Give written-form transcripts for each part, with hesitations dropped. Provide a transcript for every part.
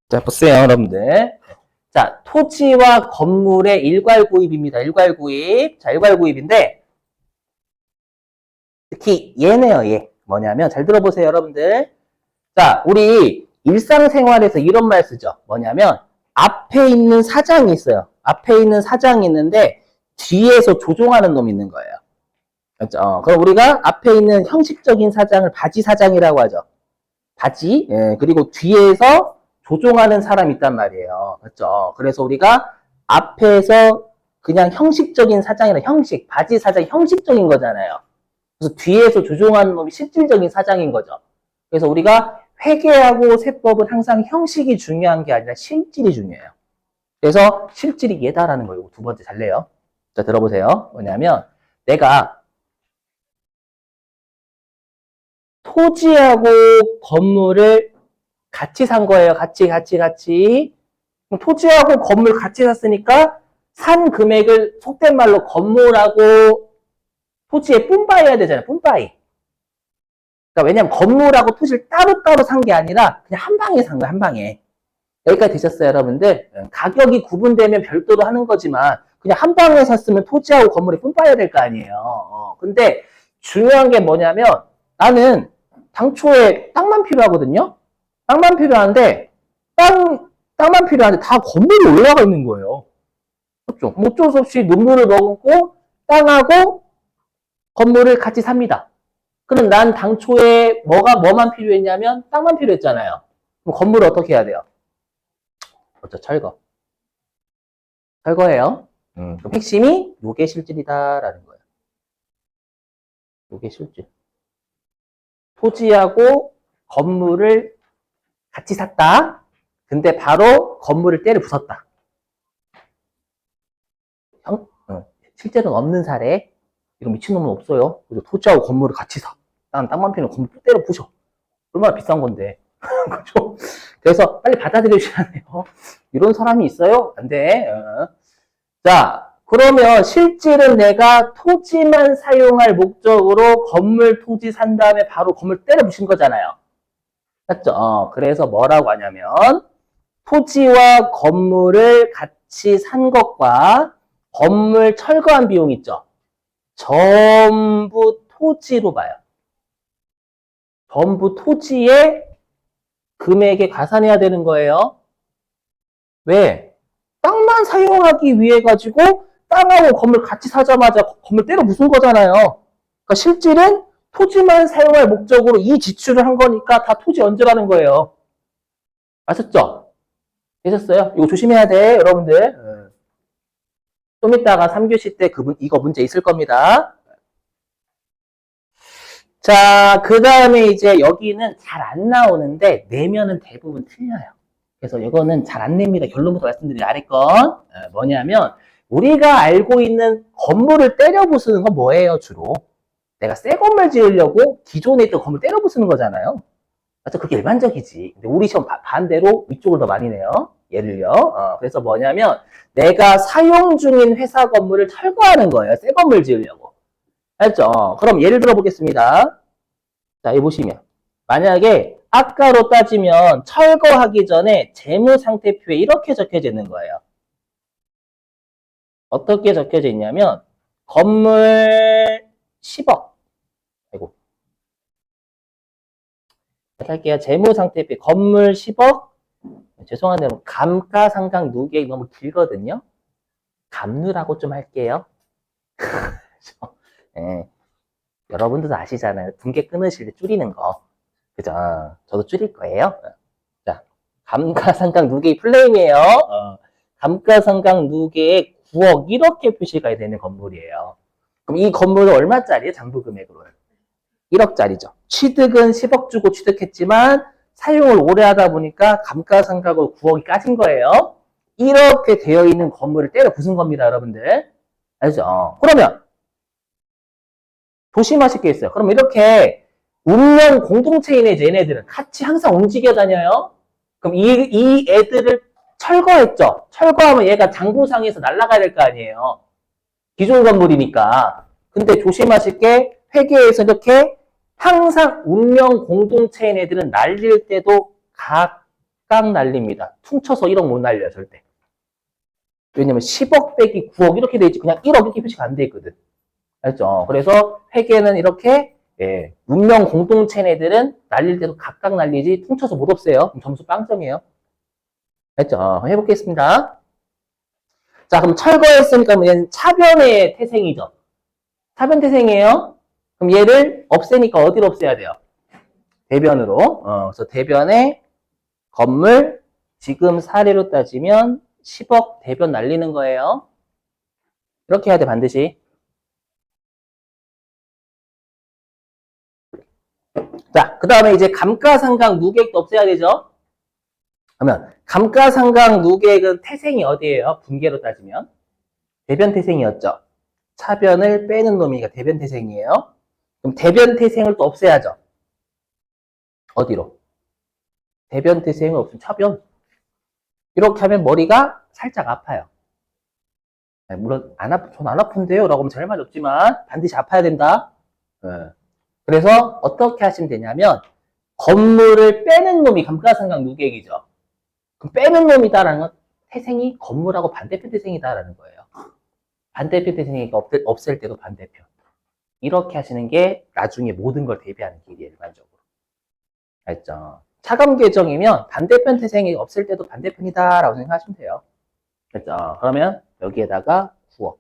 자, 보세요, 여러분들. 자, 토지와 건물의 일괄구입입니다. 일괄구입. 자, 일괄구입인데, 특히 얘네요, 얘. 뭐냐면, 잘 들어보세요, 여러분들. 자, 우리 일상생활에서 이런 말 쓰죠. 뭐냐면, 앞에 있는 사장이 있어요. 앞에 있는 사장이 있는데, 뒤에서 조종하는 놈이 있는 거예요. 그렇죠? 그럼 우리가 앞에 있는 형식적인 사장을 바지 사장이라고 하죠. 바지. 예, 그리고 뒤에서 조종하는 사람이 있단 말이에요. 그렇죠? 그래서 우리가 앞에서 그냥 형식적인 사장이라 형식, 바지 사장 형식적인 거잖아요. 그래서 뒤에서 조종하는 놈이 실질적인 사장인 거죠. 그래서 우리가 회계하고 세법은 항상 형식이 중요한 게 아니라 실질이 중요해요. 그래서 실질이 얘다라는 거예요. 두 번째 잘래요. 자, 들어보세요. 뭐냐면 내가 토지하고 건물을 같이 산 거예요. 같이. 토지하고 건물 같이 샀으니까 산 금액을 속된 말로 건물하고 토지에 뿜빠해야 되잖아요. 뿜빠이. 그러니까 왜냐면 건물하고 토지를 따로따로 산 게 아니라 그냥 한 방에 산 거예요. 한 방에. 여기까지 되셨어요, 여러분들? 가격이 구분되면 별도로 하는 거지만 그냥 한 방에 샀으면 토지하고 건물이 뿜빠해야 될 거 아니에요. 근데 중요한 게 뭐냐면 나는 당초에 땅만 필요하거든요. 땅만 필요한데 땅만 필요한데 다 건물이 올라가 있는 거예요. 그렇죠? 어쩔 수 없이 눈물을 머금고 땅하고 건물을 같이 삽니다. 그럼 난 당초에 뭐만 필요했냐면 땅만 필요했잖아요. 그럼 건물을 어떻게 해야 돼요? 그렇죠, 철거예요. 그럼 핵심이 요게 실질이다라는 거예요. 요게 실질. 토지하고 건물을 같이 샀다. 근데 바로 건물을 때려 부쉈다. 실제로는 없는 사례. 이런 미친놈은 없어요. 그래서 토지하고 건물을 같이 사. 난 땅만 피면 건물 때려 부셔. 얼마나 비싼 건데. 그렇죠? 그래서 빨리 받아들여주셔야 돼요. 이런 사람이 있어요? 안 돼. 자, 그러면 실질은 내가 토지만 사용할 목적으로 건물 토지 산 다음에 바로 건물 때려 부신 거잖아요. 맞죠? 그래서 뭐라고 하냐면 토지와 건물을 같이 산 것과 건물 철거한 비용 있죠? 전부 토지로 봐요. 전부 토지의 금액에 가산해야 되는 거예요. 왜? 땅만 사용하기 위해 가지고 땅하고 건물 같이 사자마자 건물 때려 부순 거잖아요. 그러니까 실질은 토지만 사용할 목적으로 이 지출을 한 거니까 다 토지 얹으라는 거예요. 아셨죠? 되셨어요? 이거 조심해야 돼, 여러분들. 좀 이따가 3교시 때 이거 문제 있을 겁니다. 자, 그 다음에 이제 여기는 잘 안 나오는데 내면은 대부분 틀려요. 그래서 이거는 잘 안 냅니다. 결론부터 말씀드린 아래 건 뭐냐면 우리가 알고 있는 건물을 때려 부수는 건 뭐예요, 주로? 내가 새 건물 지으려고 기존에 있던 건물 때려 부수는 거잖아요. 맞죠? 그게 일반적이지. 근데 우리 시험 반대로 위쪽을 더 많이 내요. 예를요. 그래서 뭐냐면 내가 사용 중인 회사 건물을 철거하는 거예요. 새 건물 지으려고. 알죠? 그럼 예를 들어 보겠습니다. 자, 여기 보시면 만약에 아까로 따지면 철거하기 전에 재무상태표에 이렇게 적혀져 있는 거예요. 어떻게 적혀져 있냐면 건물 10억. 아이고. 할게요. 재무상태표 건물 10억. 죄송한데 감가상각 누계획 너무 길거든요. 감누라고 좀 할게요. 네. 여러분들도 아시잖아요. 분계 끊으실 때 줄이는 거. 그죠? 저도 줄일 거예요. 자, 감가상각 누계획 플레임이에요. 감가상각 누계획 9억 이렇게 표시가 되는 건물이에요. 그럼 이 건물은 얼마짜리예요? 장부금액으로 1억짜리죠. 취득은 10억 주고 취득했지만 사용을 오래 하다 보니까 감가상각으로 9억이 까진 거예요. 이렇게 되어 있는 건물을 때려 부순 겁니다, 여러분들. 알죠? 그러면 조심하실 게 있어요. 그럼 이렇게 운명 공동체인의 얘네들은 같이 항상 움직여 다녀요. 그럼 이 애들을 철거했죠. 철거하면 얘가 장부상에서 날아가야 될 거 아니에요. 기존 건물이니까. 근데 조심하실 게 회계에서 이렇게 항상 운명 공동체인 애들은 날릴 때도 각각 날립니다. 퉁쳐서 1억 못 날려요, 절대. 왜냐면 10억 빼기 9억 이렇게 돼 있지, 그냥 1억 이렇게 표시가 안 돼 있거든. 알죠? 그래서 회계는 이렇게, 예, 문명 공동체 애들은 날릴 때도 각각 날리지, 퉁쳐서 못 없애요. 그럼 점수 빵점이에요. 알죠? 해보겠습니다. 자, 그럼 철거했으니까 얘는 차변의 태생이죠. 차변 태생이에요. 그럼 얘를 없애니까 어디로 없애야 돼요? 대변으로. 그래서 대변에 건물, 지금 사례로 따지면 10억 대변 날리는 거예요. 이렇게 해야 돼, 반드시. 자, 그 다음에 이제 감가상각 누계액도 없애야 되죠? 그러면 감가상각 누계액은 태생이 어디예요? 분계로 따지면. 대변 태생이었죠. 차변을 빼는 놈이니까 대변 태생이에요. 그럼 대변 태생을 또 없애야죠. 어디로? 대변 태생을 없으면 차변. 이렇게 하면 머리가 살짝 아파요. 물론 전 안 아픈데요 라고 하면 잘 말이 없지만 반드시 아파야 된다. 그래서 어떻게 하시면 되냐면 건물을 빼는 놈이 감가상각 누계액이죠. 그럼 빼는 놈이다라는 건 태생이 건물하고 반대편 태생이다라는 거예요. 반대편 태생이니까 없앨 때도 반대편. 이렇게 하시는 게 나중에 모든 걸 대비하는 길이에요, 일반적으로. 알죠? 차감 계정이면 반대편 태생이 없을 때도 반대편이다라고 생각하시면 돼요. 그렇죠? 그러면 여기에다가 9억.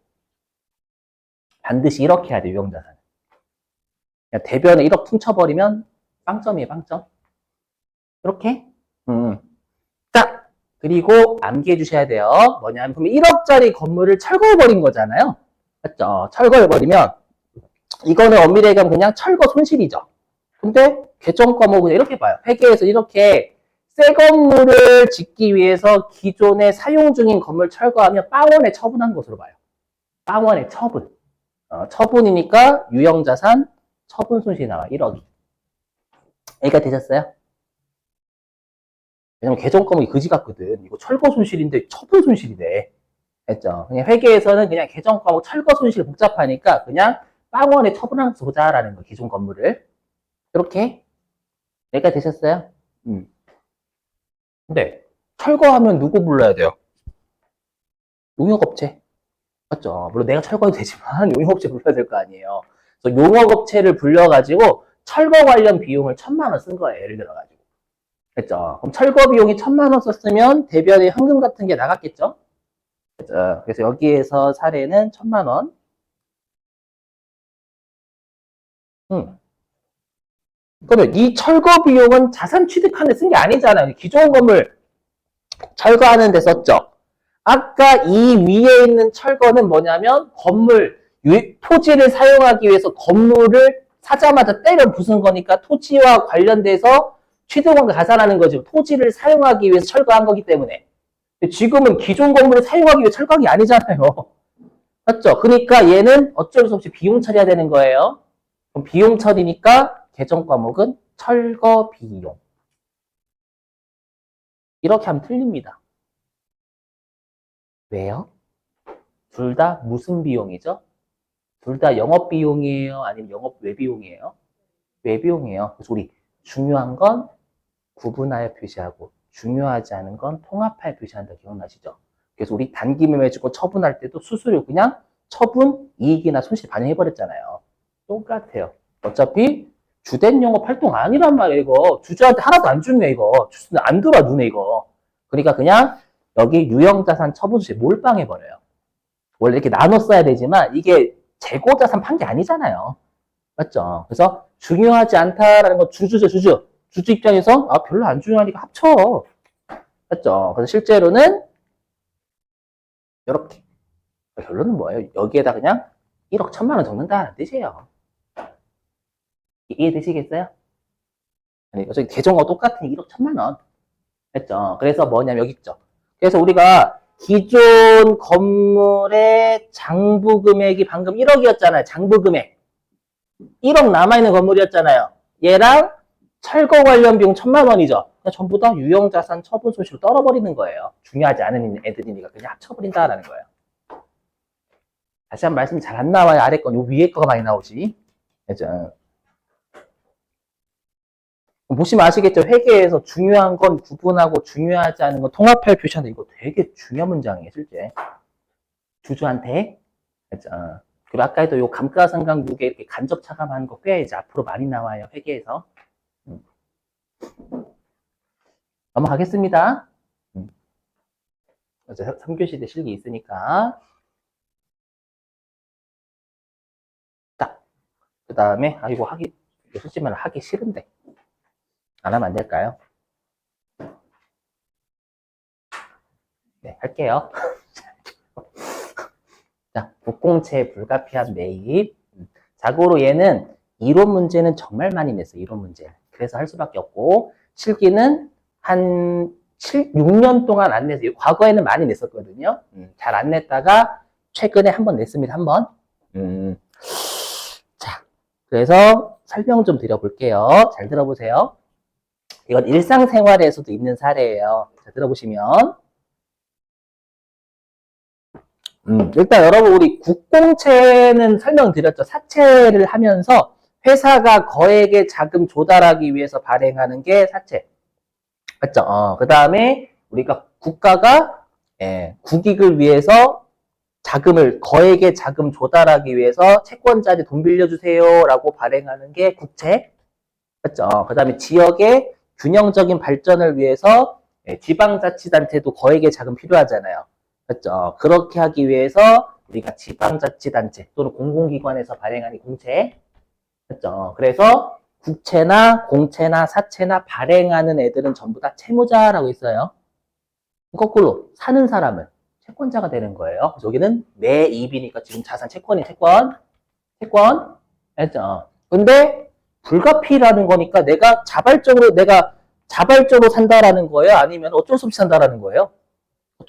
반드시 이렇게 해야 돼요, 유형자산. 대변에 1억 퉁쳐버리면 빵점이에요, 빵점. 이렇게. 자, 그리고 암기해 주셔야 돼요. 뭐냐면, 그럼 1억짜리 건물을 철거해버린 거잖아요. 맞죠? 철거해버리면, 이거는 엄밀히 얘기하면 그냥 철거 손실이죠. 근데 개정 과목은 이렇게 봐요. 회계에서 이렇게 새 건물을 짓기 위해서 기존에 사용 중인 건물 철거하면 빵원에 처분한 것으로 봐요. 빵원에 처분. 처분이니까 유형자산 처분 손실이 나와. 1억이. 여기까지 되셨어요? 왜냐면 개정 과목이 그지 같거든. 이거 철거 손실인데 처분 손실이네. 했죠. 그냥 회계에서는 그냥 개정 과목 철거 손실 복잡하니까 그냥 빵원에 처분한 것으로 보자라는 거. 기존 건물을. 이렇게. 여기까지 되셨어요? 근데 철거하면 누구 불러야 돼요? 용역업체. 맞죠? 물론 내가 철거해도 되지만 용역업체 불러야 될 거 아니에요. 그래서 용역업체를 불러가지고 철거 관련 비용을 1,000만 원 쓴 거예요. 예를 들어가지고. 그죠? 그럼 철거 비용이 1,000만 원 썼으면 대변에 현금 같은 게 나갔겠죠? 그죠? 그래서 여기에서 사례는 1,000만 원. 그러면 이 철거 비용은 자산 취득하는 데 쓴 게 아니잖아요. 기존 건물 철거하는 데 썼죠. 아까 이 위에 있는 철거는 뭐냐면 건물, 토지를 사용하기 위해서 건물을 사자마자 때려 부순 거니까 토지와 관련돼서 취득원가 가산하는 거죠. 토지를 사용하기 위해서 철거한 거기 때문에. 지금은 기존 건물을 사용하기 위해 철거한 게 아니잖아요. 맞죠? 그러니까 얘는 어쩔 수 없이 비용 처리해야 되는 거예요. 그럼 비용 처리니까 개정 과목은 철거 비용. 이렇게 하면 틀립니다. 왜요? 둘 다 무슨 비용이죠? 둘 다 영업 비용이에요? 아니면 영업 외비용이에요? 외비용이에요. 그래서 우리 중요한 건 구분하여 표시하고 중요하지 않은 건 통합하여 표시한다. 기억나시죠? 그래서 우리 단기 매매 주고 처분할 때도 수수료 그냥 처분, 이익이나 손실 반영해버렸잖아요. 똑같아요. 어차피 주된 영업 활동 아니란 말이에요, 이거. 주주한테 하나도 안 주네, 이거. 주주는 안 들어와, 눈에, 이거. 그러니까 그냥 여기 유형자산 처분수에 몰빵해버려요. 원래 이렇게 나눠 써야 되지만 이게 재고자산 판 게 아니잖아요. 맞죠? 그래서 중요하지 않다라는 건 주주죠, 주주. 주주 입장에서 별로 안 중요하니까 합쳐. 맞죠? 그래서 실제로는 이렇게. 결론은 뭐예요? 여기에다 그냥 1억 1,000만 원 적는다는 뜻이에요. 이해되시겠어요? 아니, 어차피 계정과 똑같은 1억 1,000만 원. 했죠. 그래서 뭐냐면 여기 있죠. 그래서 우리가 기존 건물의 장부 금액이 방금 1억이었잖아요. 장부 금액. 1억 남아있는 건물이었잖아요. 얘랑 철거 관련 비용 1,000만 원이죠. 전부 다 유형자산 처분 손실로 떨어버리는 거예요. 중요하지 않은 애들이니까 그냥 합쳐버린다라는 거예요. 다시 한 번 말씀 잘 안 나와요. 아래 건, 요 위에 거가 많이 나오지. 그죠? 보시면 아시겠죠? 회계에서 중요한 건 구분하고 중요하지 않은 건 통합할 표시하는 이거 되게 중요한 문장이에요, 실제. 주주한테. 그렇죠? 그리고 아까도 요 감가상각무게 이렇게 간접 차감하는 거 꽤 이제 앞으로 많이 나와요, 회계에서. 넘어가겠습니다. 어제 3교시 때 실기 있으니까. 자, 그 다음에, 이거 솔직히 말해 하기 싫은데. 안 하면 안 될까요? 네, 할게요. 자, 국공채 불가피한 매입. 자고로 얘는 이론 문제는 정말 많이 냈어요, 이론 문제. 그래서 할 수밖에 없고, 실기는 한 6년 동안 안 냈어요. 과거에는 많이 냈었거든요. 잘 안 냈다가 최근에 한 번 냈습니다, 한 번. 자, 그래서 설명 좀 드려볼게요. 잘 들어보세요. 이건 일상생활에서도 있는 사례예요. 자, 들어보시면. 일단 여러분 우리 국공채는 설명드렸죠. 사채를 하면서 회사가 거액의 자금 조달하기 위해서 발행하는 게 사채. 맞죠? 그 다음에 우리가 국가가 국익을 위해서 거액의 자금 조달하기 위해서 채권자한테 돈 빌려주세요 라고 발행하는 게 국채. 맞죠? 그 다음에 지역의 균형적인 발전을 위해서 지방자치단체도 거액의 자금 필요하잖아요. 맞죠? 그렇게 하기 위해서 우리가 지방자치단체 또는 공공기관에서 발행하는 공채. 맞죠? 그래서 국채나 공채나 사채나 발행하는 애들은 전부 다 채무자라고 있어요. 거꾸로 사는 사람은 채권자가 되는 거예요. 여기는 매입이니까 지금 자산 채권이 채권. 알죠? 근데 불가피라는 거니까 내가 자발적으로 산다라는 거예요? 아니면 어쩔 수 없이 산다라는 거예요?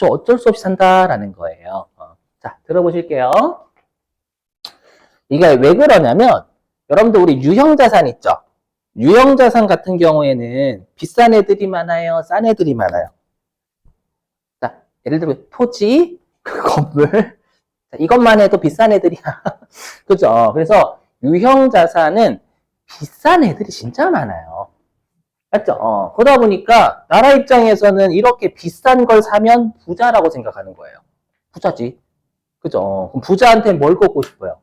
어쩔 수 없이 산다라는 거예요. 자, 들어보실게요. 이게 왜 그러냐면 여러분들 우리 유형자산 있죠? 유형자산 같은 경우에는 비싼 애들이 많아요? 싼 애들이 많아요? 자, 예를 들면 토지, 건물. 자, 이것만 해도 비싼 애들이야. 그죠? 그래서 유형자산은 비싼 애들이 진짜 많아요. 맞죠? 그러다 보니까 나라 입장에서는 이렇게 비싼 걸 사면 부자라고 생각하는 거예요. 부자지. 그죠? 그럼 부자한테 뭘 걷고 싶어요?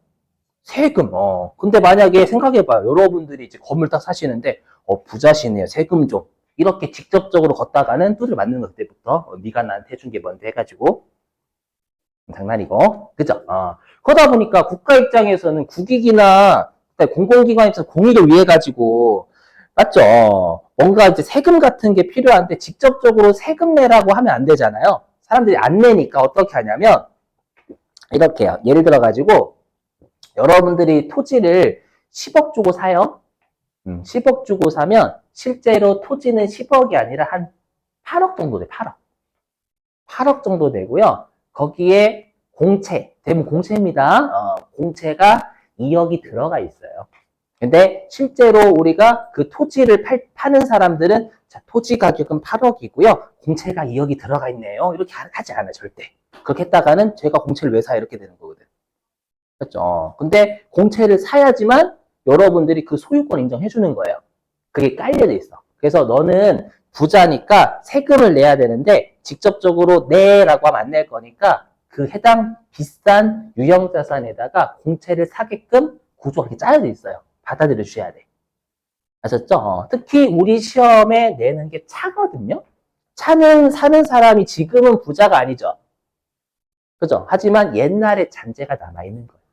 세금. 근데 만약에 생각해봐요. 여러분들이 이제 건물 딱 사시는데, 부자시네요. 세금 좀. 이렇게 직접적으로 걷다가는 뚜를 맞는 것 그때부터. 네가 나한테 해준 게 뭔데 해가지고. 장난이고. 그죠? 그러다 보니까 국가 입장에서는 국익이나 공공기관 입장에서 공익을 위해 가지고, 맞죠? 뭔가 이제 세금 같은 게 필요한데 직접적으로 세금 내라고 하면 안 되잖아요. 사람들이 안 내니까 어떻게 하냐면, 이렇게요. 예를 들어 가지고, 여러분들이 토지를 10억 주고 사요. 10억 주고 사면 실제로 토지는 10억이 아니라 한 8억 정도 돼. 8억. 8억 정도 되고요. 거기에 공채, 대부분 공채입니다. 공채가 2억이 들어가 있어요. 근데 실제로 우리가 그 토지를 파는 사람들은 자, 토지 가격은 8억이고요. 공채가 2억이 들어가 있네요. 이렇게 하지 않아요. 절대. 그렇게 했다가는 제가 공채를 왜 사요? 이렇게 되는 거거든. 그렇죠? 근데 공채를 사야지만 여러분들이 그 소유권 인정해 주는 거예요. 그게 깔려져 있어. 그래서 너는 부자니까 세금을 내야 되는데 직접적으로 내라고 하면 안 낼 거니까 그 해당 비싼 유형자산에다가 공채를 사게끔 구조가 이렇게 짜여져 있어요. 받아들여 주셔야 돼. 아셨죠? 특히 우리 시험에 내는 게 차거든요. 차는 사는 사람이 지금은 부자가 아니죠. 그죠? 하지만 옛날에 잔재가 남아있는 거예요.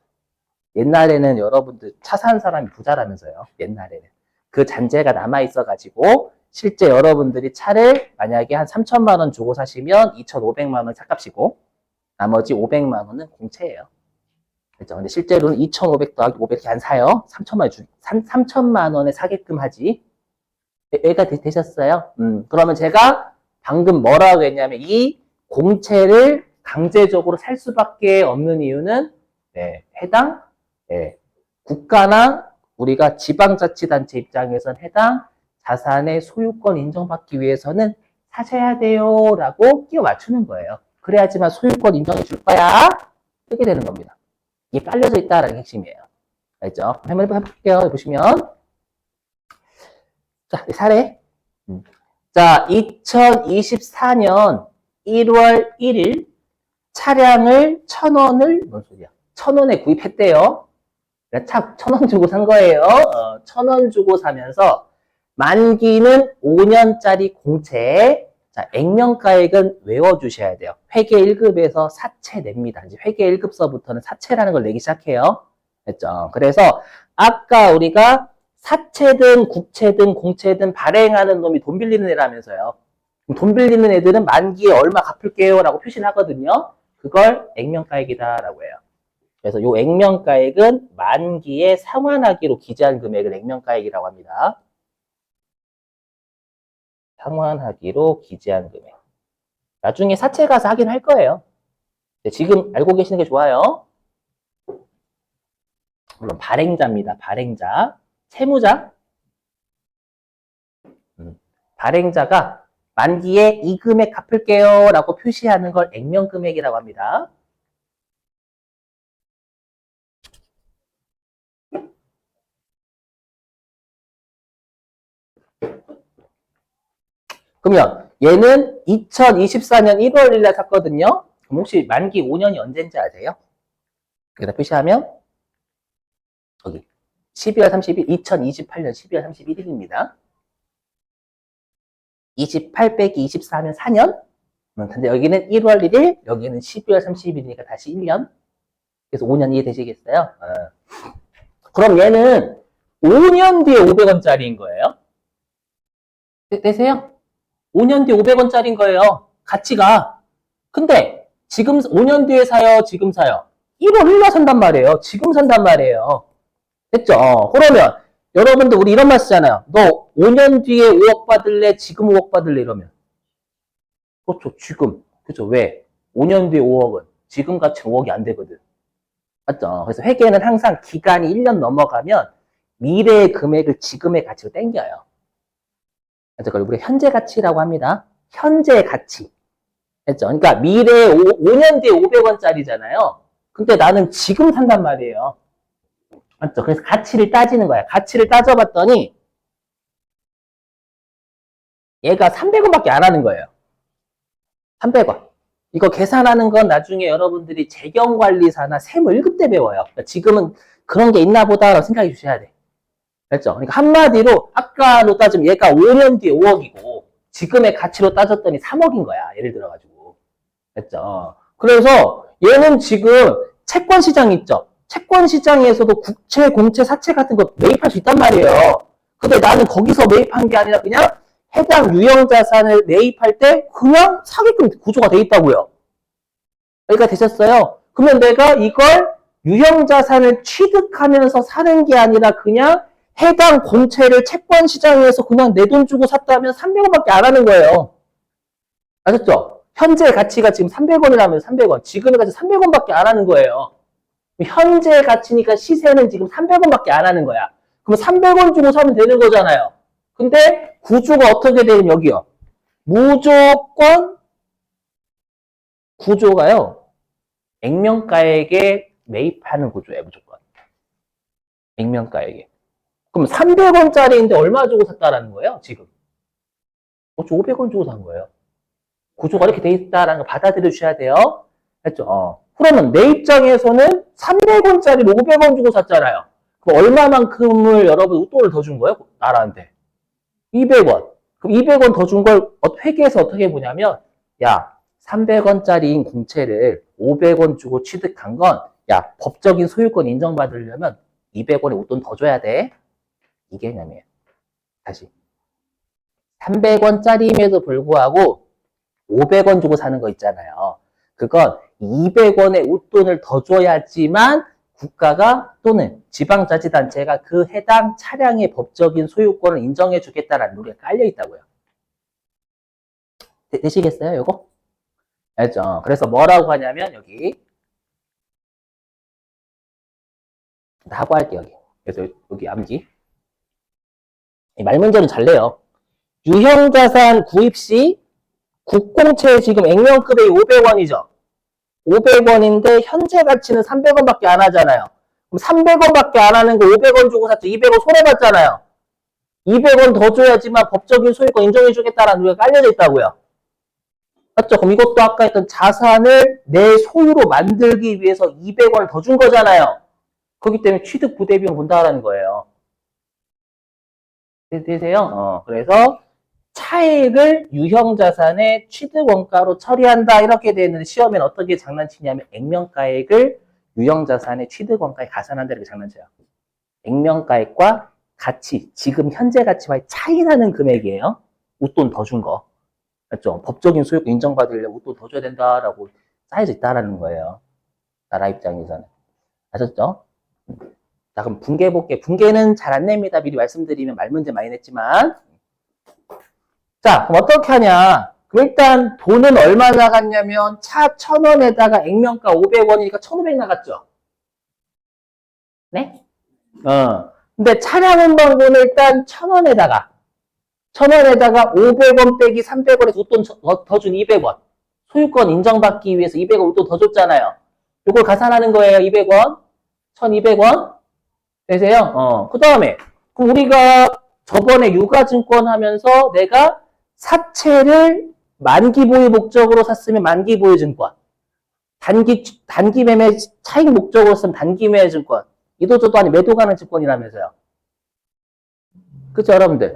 옛날에는 여러분들 차 산 사람이 부자라면서요. 옛날에는. 그 잔재가 남아있어가지고 실제 여러분들이 차를 만약에 한 3천만 원 주고 사시면 2,500만 원 차값이고 나머지 500만 원은 공채예요. 그렇죠? 근데 실제로는 2,500 더하기 500이 안 사요. 3천만 원에 사게끔 하지. 여기가 되셨어요? 그러면 제가 방금 뭐라고 했냐면 이 공채를 강제적으로 살 수밖에 없는 이유는 해당 국가나 우리가 지방자치단체 입장에선 해당 자산의 소유권 인정받기 위해서는 사셔야 돼요 라고 끼워 맞추는 거예요. 그래야지만 소유권 인정해 줄 거야. 이렇게 되는 겁니다. 이게 깔려져 있다라는 게 핵심이에요. 알죠? 한번 해볼게요. 보시면 자, 사례. 자, 2024년 1월 1일 차량을 1,000원을, 뭔 소리야? 1,000원에 구입했대요. 차 1,000원 주고 산 거예요. 1,000원 주고 사면서 만기는 5년짜리 공채. 자, 액면가액은 외워주셔야 돼요. 회계 1급에서 사채 냅니다. 이제 회계 1급서부터는 사채라는 걸 내기 시작해요. 됐죠? 그래서 아까 우리가 사채든 국채든 공채든 발행하는 놈이 돈 빌리는 애라면서요. 돈 빌리는 애들은 만기에 얼마 갚을게요 라고 표시를 하거든요. 그걸 액면가액이다라고 해요. 그래서 이 액면가액은 만기에 상환하기로 기재한 금액을 액면가액이라고 합니다. 상환하기로 기재한 금액. 나중에 사채 가서 하긴 할 거예요. 지금 알고 계시는 게 좋아요. 물론 발행자입니다. 발행자. 채무자. 발행자가 만기에 이 금액 갚을게요 라고 표시하는 걸 액면금액이라고 합니다. 그러면 얘는 2024년 1월 1일 날 샀거든요. 그럼 혹시 만기 5년이 언제인지 아세요? 여기다 표시하면 여기 12월 30일, 2028년 12월 31일입니다. 28 빼기 24면 4년? 근데 여기는 1월 1일, 여기는 12월 30일이니까 다시 1년. 그래서 5년 이해되시겠어요? 그럼 얘는 5년 뒤에 500원짜리인 거예요. 되세요? 5년 뒤에 500원짜리인 거예요. 가치가. 근데 지금 5년 뒤에 사요? 지금 사요? 1월 1일 산단 말이에요. 지금 산단 말이에요. 됐죠? 그러면 여러분들 우리 이런 말 쓰잖아요. 너 5년 뒤에 5억 받을래? 지금 5억 받을래? 이러면. 그렇죠. 지금. 그렇죠. 왜? 5년 뒤에 5억은 지금 가치 5억이 안 되거든. 맞죠? 그래서 회계는 항상 기간이 1년 넘어가면 미래의 금액을 지금의 가치로 땡겨요. 그걸 우리가 현재 가치라고 합니다. 현재 가치. 했죠? 그러니까 미래에 5년 뒤에 500원짜리잖아요. 근데 나는 지금 산단 말이에요. 맞죠? 그래서 가치를 따지는 거야. 가치를 따져봤더니 얘가 300원밖에 안 하는 거예요. 300원. 이거 계산하는 건 나중에 여러분들이 재경관리사나 세무 1급 때 배워요. 그러니까 지금은 그런 게 있나 보다라고 생각해 주셔야 돼. 그렇죠? 그러니까 한마디로 아까로 따지면 얘가 5년 뒤에 5억이고 지금의 가치로 따졌더니 3억인 거야. 예를 들어가지고. 됐죠? 그래서 얘는 지금 채권 시장 있죠? 채권 시장에서도 국채, 공채, 사채 같은 거 매입할 수 있단 말이에요. 근데 나는 거기서 매입한 게 아니라 그냥 해당 유형 자산을 매입할 때 그냥 사기금 구조가 돼 있다고요. 여기가 되셨어요? 그러면 내가 이걸 유형 자산을 취득하면서 사는 게 아니라 그냥 해당 공채를 채권 시장에서 그냥 내 돈 주고 샀다면 300원밖에 안 하는 거예요. 아셨죠? 현재 가치가 지금 300원이라면 300원. 지금의 가치 300원밖에 안 하는 거예요. 현재 가치니까 시세는 지금 300원밖에 안 하는 거야. 그럼 300원 주고 사면 되는 거잖아요. 근데 구조가 어떻게 되면 여기요. 무조건 구조가요. 액면가액에 매입하는 구조예요. 무조건. 액면가액에. 그럼 300원짜리인데 얼마 주고 샀다라는 거예요. 지금. 500원 주고 산 거예요. 구조가 이렇게 돼 있다라는 거 받아들여 주셔야 돼요. 했죠? 그러면 내 입장에서는 300원짜리를 500원 주고 샀잖아요. 그럼 얼마만큼을 여러분 웃돈을 더 준 거예요? 나라한테. 200원. 그럼 200원 더 준 걸 회계에서 어떻게 보냐면, 야, 300원짜리인 공채를 500원 주고 취득한 건, 야, 법적인 소유권 인정받으려면 200원에 웃돈 더 줘야 돼. 이 개념이에요. 다시. 300원짜리임에도 불구하고 500원 주고 사는 거 있잖아요. 그건 200원의 웃돈을 더 줘야지만 국가가 또는 지방자치단체가 그 해당 차량의 법적인 소유권을 인정해 주겠다라는 룰이 깔려 있다고요. 되시겠어요, 요거? 알죠? 그래서 뭐라고 하냐면 여기 하고 할게요, 여기. 그래서 여기 암기. 말 문제는 잘 내요. 유형자산 구입 시 국공채 지금 액면급액이 500원이죠. 500원인데 현재 가치는 300원밖에 안 하잖아요. 그럼 300원밖에 안 하는 거 500원 주고 샀죠. 200원 손해봤잖아요. 200원 더 줘야지만 법적인 소유권 인정해주겠다라는 우리가 깔려져 있다고요. 맞죠? 그럼 이것도 아까 했던 자산을 내 소유로 만들기 위해서 200원을 더 준 거잖아요. 그렇기 때문에 취득 부대비용 본다라는 거예요. 되세요? 그래서 차액을 유형자산의 취득원가로 처리한다 이렇게 되어 있는데 시험에는 어떻게 장난치냐면 액면가액을 유형자산의 취득원가에 가산한다 이렇게 장난쳐요. 액면가액과 가치, 지금 현재 가치와의 차이 나는 금액이에요. 웃돈 더 준 거. 맞죠? 법적인 소유권 인정받으려고 웃돈 더 줘야 된다라고 쌓여져 있다라는 거예요. 나라 입장에서는. 아셨죠? 자, 그럼 분계 볼게. 분계는 잘 안 냅니다. 미리 말씀드리면 말 문제 많이 냈지만. 자, 그럼 어떻게 하냐? 그럼 일단 돈은 얼마 나갔냐면 차 1,000원에다가 액면가 500원이니까 1,500 나갔죠? 네? 근데 차량 운반료는 일단 1,000원에다가 500원 빼기 300원에서 웃돈 더 준 200원. 소유권 인정받기 위해서 200원 웃돈 더 줬잖아요. 이걸 가산하는 거예요. 200원. 1,200원. 되세요? 그 다음에 우리가 저번에 유가증권 하면서 내가 사채를 만기 보유 목적으로 샀으면 만기 보유 증권. 단기 매매 차익 목적으로 쓰면 단기 매매 증권. 이도저도 아니 매도 가는 증권이라면서요. 그쵸, 여러분들?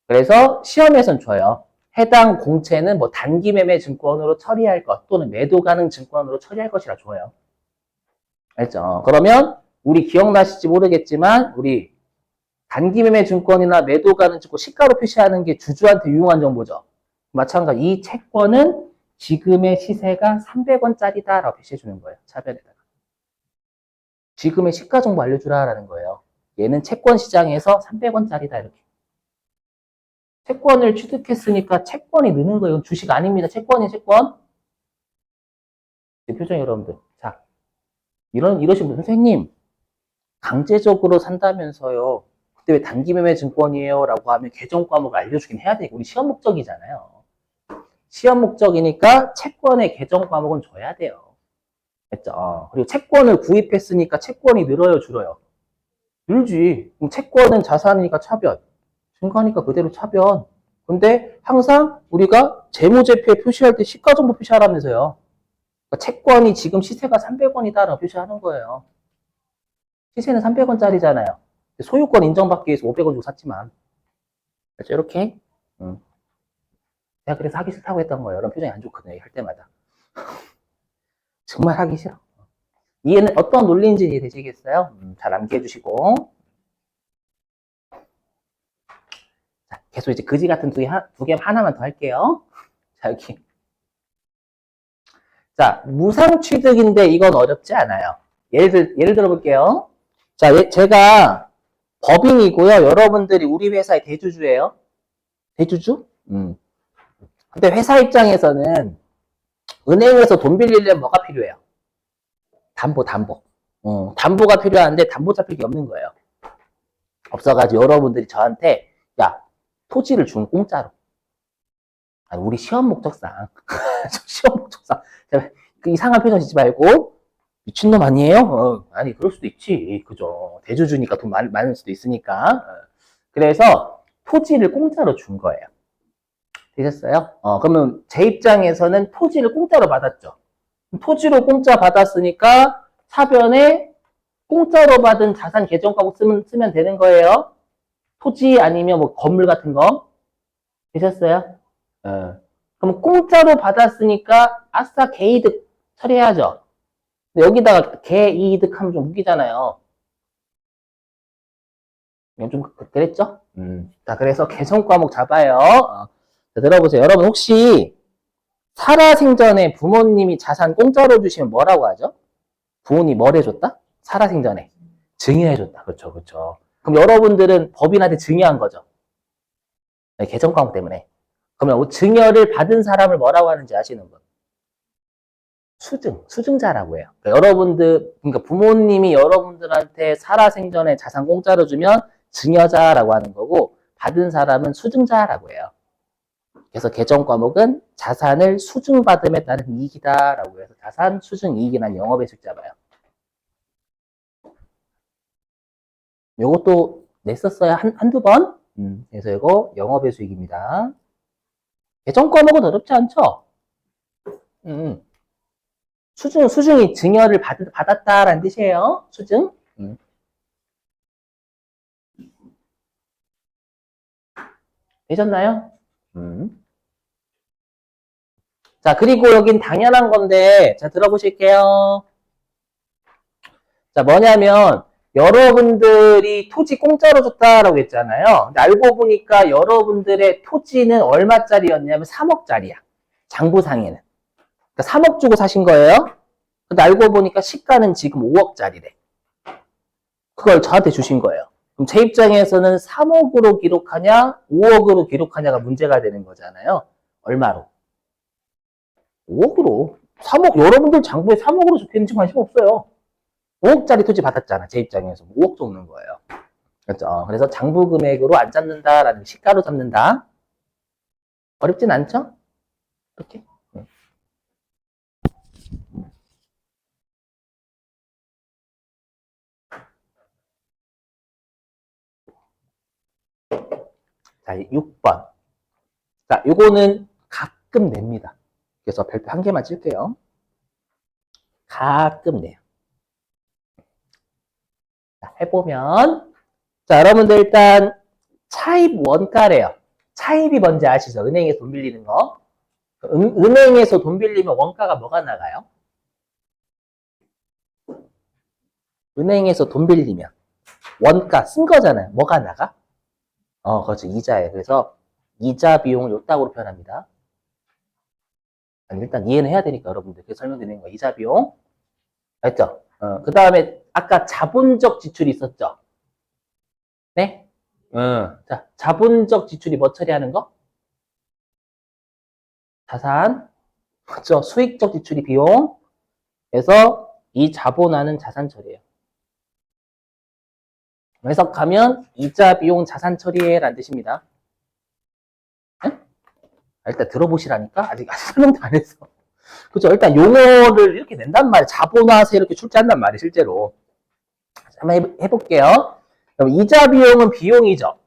그래서 시험에선 줘요. 해당 공채는 뭐 단기 매매 증권으로 처리할 것 또는 매도 가능 증권으로 처리할 것이라 줘요. 알죠? 그러면 우리 기억나실지 모르겠지만 우리 단기 매매 증권이나 매도 가능 증권 시가로 표시하는 게 주주한테 유용한 정보죠. 마찬가지 이 채권은 지금의 시세가 300원짜리다라고 표시해 주는 거예요. 차별에다가. 지금의 시가 정보 알려주라라는 거예요. 얘는 채권 시장에서 300원짜리다 이렇게. 채권을 취득했으니까 채권이 느는 거예요. 이건 주식 아닙니다. 채권이 채권. 표정 여러분들. 자, 이러신 분 선생님 강제적으로 산다면서요. 그때 왜 단기 매매 증권이에요? 라고 하면 계정 과목 알려주긴 해야 되고 우리 시험 목적이잖아요. 시험 목적이니까 채권의 계정 과목은 줘야 돼요. 됐죠? 그리고 채권을 구입했으니까 채권이 늘어요, 줄어요? 늘지. 그럼 채권은 자산이니까 차변. 증가하니까 그대로 차변. 근데 항상 우리가 재무제표에 표시할 때 시가정보 표시하라면서요. 그러니까 채권이 지금 시세가 300원이다라고 표시하는 거예요. 시세는 300원짜리잖아요. 소유권 인정받기 위해서 500원 주고 샀지만. 그렇죠? 이렇게. 내가 그래서 하기 싫다고 했던 거예요. 이런 표정이 안 좋거든요. 할 때마다. 정말 하기 싫어. 이해는 어떤 논리인지 이해되시겠어요? 잘 암기해 주시고. 자, 계속 이제 그지 같은 두 개 하나만 더 할게요. 자, 여기. 자, 무상취득인데 이건 어렵지 않아요. 예를 들어 볼게요. 자, 제가 법인이고요. 여러분들이 우리 회사의 대주주예요. 대주주? 근데 회사 입장에서는 은행에서 돈 빌리려면 뭐가 필요해요? 담보. 담보가 필요한데 담보 잡힐 게 없는 거예요. 없어가지고 여러분들이 저한테 야, 토지를 주면 공짜로. 아니, 우리 시험 목적상 그 이상한 표정 짓지 말고 미친놈 아니에요? 아니 그럴 수도 있지. 그죠. 대주주니까 돈 많을 수도 있으니까. 그래서 토지를 공짜로 준 거예요. 되셨어요? 그러면 제 입장에서는 토지를 공짜로 받았죠. 토지로 공짜 받았으니까 사변에 공짜로 받은 자산 계정가고 쓰면 되는 거예요. 토지 아니면 뭐 건물 같은 거. 되셨어요? 그럼 공짜로 받았으니까 아싸 개이득 처리해야죠. 근데 여기다가 개이득 하면 좀 웃기잖아요. 좀 그랬죠? 자, 그래서 개정 과목 잡아요. 자, 들어보세요. 여러분 혹시 살아생전에 부모님이 자산 공짜로 주시면 뭐라고 하죠? 부모님 뭘 해줬다? 살아생전에 증여해줬다. 그렇죠, 그렇죠. 그럼 여러분들은 법인한테 증여한 거죠. 네, 개정 과목 때문에. 그러면 증여를 받은 사람을 뭐라고 하는지 아시는 분? 수증자라고 해요. 그러니까 부모님이 여러분들한테 살아생전에 자산 공짜로 주면 증여자라고 하는 거고, 받은 사람은 수증자라고 해요. 그래서 개정 과목은 자산을 수증받음에 따른 이익이다라고 해서 자산 수증 이익이란 영업의 식 잡아요. 요것도 냈었어요. 한두 번? 그래서 이거 영업의 수익입니다. 예전 과목은 어렵지 않죠? 수중이 증여를 받았다라는 뜻이에요. 수증. 되셨나요? 자, 그리고 여긴 당연한 건데, 자, 들어보실게요. 자, 뭐냐면, 여러분들이 토지 공짜로 줬다라고 했잖아요. 근데 알고 보니까 여러분들의 토지는 얼마짜리였냐면 3억짜리야. 장부상에는. 그러니까 3억 주고 사신 거예요. 근데 알고 보니까 시가는 지금 5억짜리래. 그걸 저한테 주신 거예요. 그럼 제 입장에서는 3억으로 기록하냐, 5억으로 기록하냐가 문제가 되는 거잖아요. 얼마로? 5억으로. 3억, 여러분들 장부에 3억으로 적혀있는지 관심 없어요. 5억짜리 토지 받았잖아. 제 입장에서 5억 적는 거예요. 그렇죠? 그래서 장부 금액으로 안 잡는다라는 시가로 잡는다. 어렵진 않죠? 이렇게. 자, 6번. 자, 요거는 가끔 냅니다. 그래서 별표 한 개만 칠게요. 가끔 내요. 자, 해보면. 자, 여러분들 일단 차입 원가래요. 차입이 뭔지 아시죠? 은행에서 돈 빌리는 거. 은행에서 돈 빌리면 원가가 뭐가 나가요? 은행에서 돈 빌리면 원가 쓴 거잖아요. 뭐가 나가? 그렇죠. 이자예요. 그래서 이자 비용을 요따구로 표현합니다. 아니, 일단 이해는 해야 되니까 여러분들 그래서 설명드리는 거예요. 이자 비용. 알죠? 그 다음에 아까 자본적 지출이 있었죠? 네? 자, 자본적 지출이 뭐 처리하는 거? 자산. 그렇죠? 수익적 지출이 비용. 그래서 이 자본화는 자산 처리예요. 해석하면 이자 비용 자산 처리라는 뜻입니다. 네? 일단 들어보시라니까? 아직 설명도 안 했어. 그죠? 일단 용어를 이렇게 낸단 말이에요. 자본화세 이렇게 출제한단 말이에요, 실제로. 한번 해볼게요. 그럼 이자 비용은 비용이죠.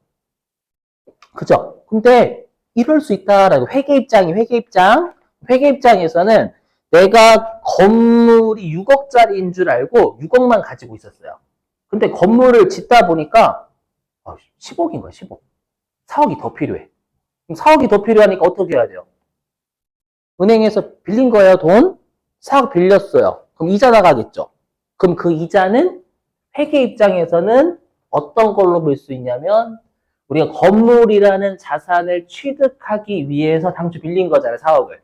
그죠? 근데 이럴 수 있다라고 회계 입장에서는 내가 건물이 6억짜리인 줄 알고 6억만 가지고 있었어요. 근데 건물을 짓다 보니까 10억인 거야, 10억. 4억이 더 필요해. 그럼 4억이 더 필요하니까 어떻게 해야 돼요? 은행에서 빌린 거예요, 돈? 4억 빌렸어요. 그럼 이자 나가겠죠? 그럼 그 이자는 회계 입장에서는 어떤 걸로 볼 수 있냐면 우리가 건물이라는 자산을 취득하기 위해서 당초 빌린 거잖아요, 4억을.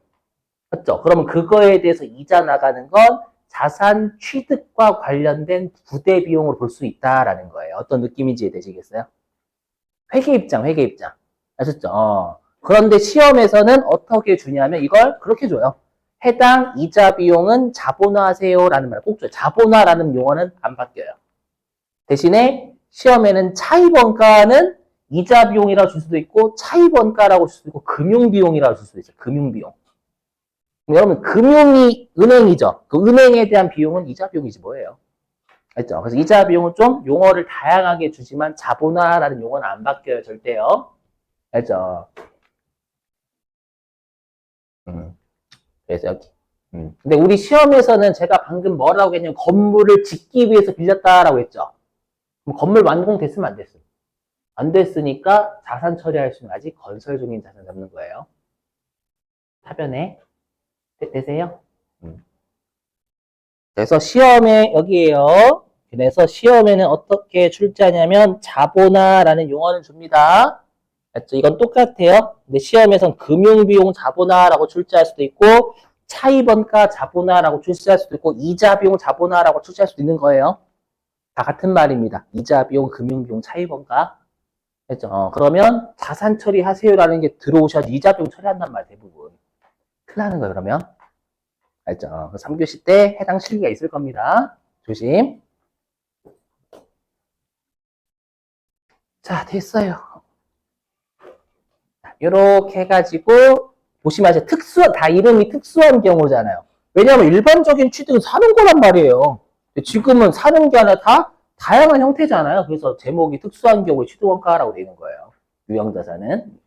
맞죠? 그러면 그거에 대해서 이자 나가는 건 자산 취득과 관련된 부대 비용으로 볼 수 있다라는 거예요. 어떤 느낌인지 이해되시겠어요? 회계 입장. 아셨죠? 그런데 시험에서는 어떻게 주냐면 이걸 그렇게 줘요. 해당 이자 비용은 자본화하세요라는 말을 꼭 줘요. 자본화라는 용어는 안 바뀌어요. 대신에 시험에는 차입원가는 이자 비용이라고 줄 수도 있고 차입원가라고 줄 수도 있고 금융비용이라고 줄 수도 있어요. 금융비용. 여러분 금융이 은행이죠. 그 은행에 대한 비용은 이자 비용이지 뭐예요. 알죠? 그래서 이자 비용은 좀 용어를 다양하게 주지만 자본화라는 용어는 안 바뀌어요. 절대요. 알죠? 그래서 여기. 근데 우리 시험에서는 제가 방금 뭐라고 했냐면 건물을 짓기 위해서 빌렸다라고 했죠. 그럼 건물 완공됐으면 안 됐어요. 안 됐으니까 자산 처리할 수 있는 아직 건설 중인 자산 잡는 거예요. 타변에 되세요? 그래서 시험에 여기에요. 그래서 시험에는 어떻게 출제하냐면 자본화라는 용어를 줍니다. 맞죠? 이건 똑같아요. 근데 시험에선 금융비용 자본화라고 출제할 수도 있고 차입원가 자본화라고 출제할 수도 있고 이자 비용 자본화라고 출제할 수도 있는 거예요. 다 같은 말입니다. 이자 비용, 금융비용, 차입원가. 했죠? 그러면 자산 처리하세요라는 게 들어오셔야지 이자 비용 처리한단 말 대부분. 큰일 나는 거예요, 그러면. 알죠? 3교시 때 해당 실기가 있을 겁니다. 조심. 자, 됐어요. 이렇게 해가지고 보시면 이제 다 이름이 특수한 경우잖아요. 왜냐하면 일반적인 취득은 사는 거란 말이에요. 지금은 사는 게 아니라 다 다양한 형태잖아요. 그래서 제목이 특수한 경우에 취득원가라고 되어 있는 거예요. 유형자산은.